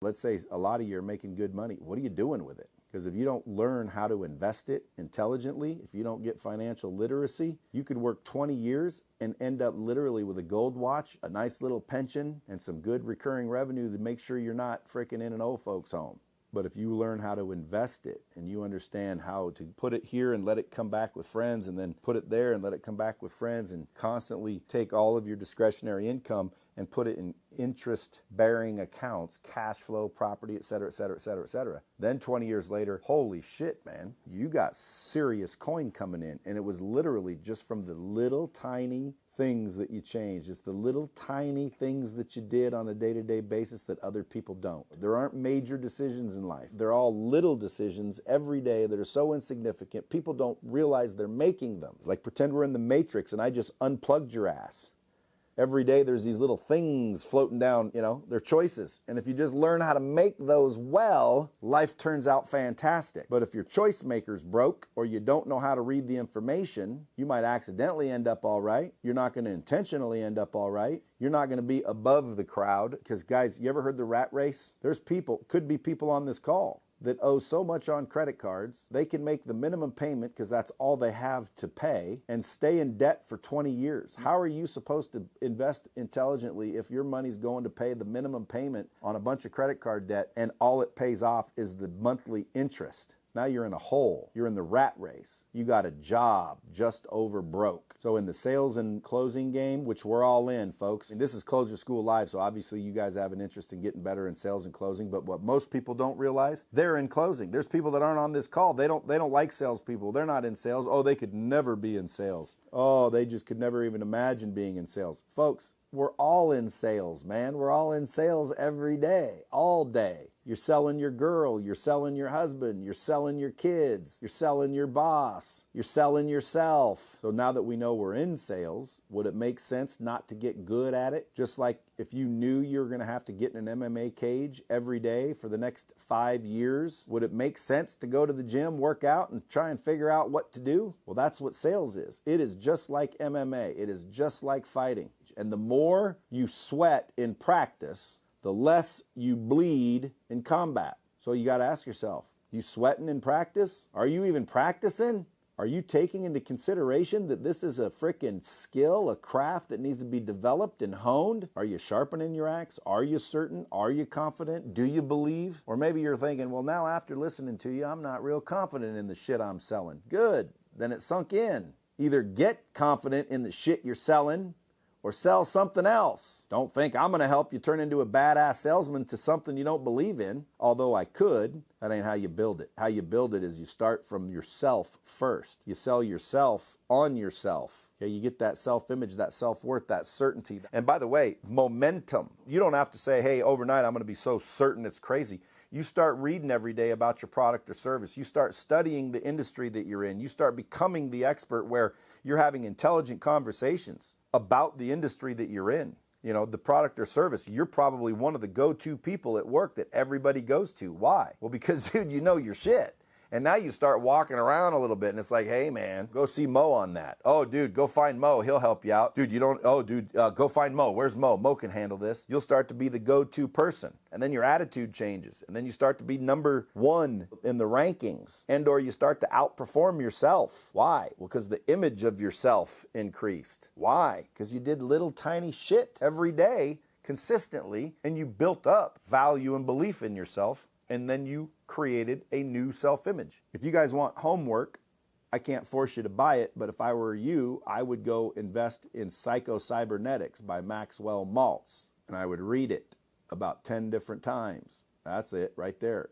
Let's say a lot of you are making good money. What are you doing with it? Because if you don't learn how to invest it intelligently, if you don't get financial literacy, you could work 20 years and end up literally with a gold watch, a nice little pension, and some good recurring revenue to make sure you're not freaking in an old folks home. But if you learn how to invest it and you understand how to put it here and let it come back with friends and then put it there and let it come back with friends and constantly take all of your discretionary income and put it in interest-bearing accounts, cash flow, property, et cetera, et cetera, et cetera, et cetera. Then 20 years later, holy shit, man, you got serious coin coming in. And it was literally just from the little tiny things that you changed. It's the little tiny things that you did on a day-to-day basis that other people don't. There aren't major decisions in life. They're all little decisions every day that are so insignificant, people don't realize they're making them. It's like pretend we're in the Matrix and I just unplugged your ass. Every day there's these little things floating down, they're choices. And if you just learn how to make those well, life turns out fantastic. But if your choice maker's broke or you don't know how to read the information, you might accidentally end up all right. You're not going to intentionally end up all right. You're not going to be above the crowd. Because guys, you ever heard the rat race? There's people, could be people on this call that owe so much on credit cards, they can make the minimum payment because that's all they have to pay and stay in debt for 20 years. How are you supposed to invest intelligently if your money's going to pay the minimum payment on a bunch of credit card debt and all it pays off is the monthly interest? Now you're in a hole. You're in the rat race. You got a job just over broke. So in the sales and closing game, which we're all in, folks, and this is Close Your School Live, so obviously you guys have an interest in getting better in sales and closing, but what most people don't realize, they're in closing. There's people that aren't on this call. They don't like salespeople. They're not in sales. Oh, they could never be in sales. Oh, they just could never even imagine being in sales. Folks, we're all in sales, man. We're all in sales every day, all day. You're selling your girl, you're selling your husband, you're selling your kids, you're selling your boss, you're selling yourself. So now that we know we're in sales, would it make sense not to get good at it? Just like if you knew you were going to have to get in an MMA cage every day for the next 5 years, would it make sense to go to the gym, work out, and try and figure out what to do? Well, that's what sales is. It is just like MMA. It is just like fighting. And the more you sweat in practice, the less you bleed in combat. So you got to ask yourself, you sweating in practice? Are you even practicing? Are you taking into consideration that this is a freaking skill, a craft that needs to be developed and honed? Are you sharpening your axe? Are you certain? Are you confident? Do you believe? Or maybe you're thinking, well, now after listening to you, I'm not real confident in the shit I'm selling. Good. Then it sunk in. Either get confident in the shit you're selling or sell something else. Don't think I'm going to help you turn into a badass salesman to something you don't believe in, although I could. That ain't how you build it. How you build it is you start from yourself first. You sell yourself on yourself. Okay, you get that self-image, that self-worth, that certainty. And by the way, momentum. You don't have to say, hey, overnight I'm going to be so certain it's crazy. You start reading every day about your product or service. You start studying the industry that you're in. You start becoming the expert where you're having intelligent conversations about the industry that you're in. The product or service, you're probably one of the go-to people at work that everybody goes to. Why? Well, because, dude, you know your shit. And now you start walking around a little bit and it's like, hey, man, go see Mo on that. Oh, dude, go find Mo. He'll help you out. Dude, go find Mo. Where's Mo? Mo can handle this. You'll start to be the go-to person. And then your attitude changes. And then you start to be number one in the rankings. And or you start to outperform yourself. Why? Well, because the image of yourself increased. Why? Because you did little tiny shit every day consistently and you built up value and belief in yourself. And then you created a new self-image. If you guys want homework, I can't force you to buy it, but if I were you, I would go invest in Psycho-Cybernetics by Maxwell Maltz, and I would read it about 10 different times. That's it right there.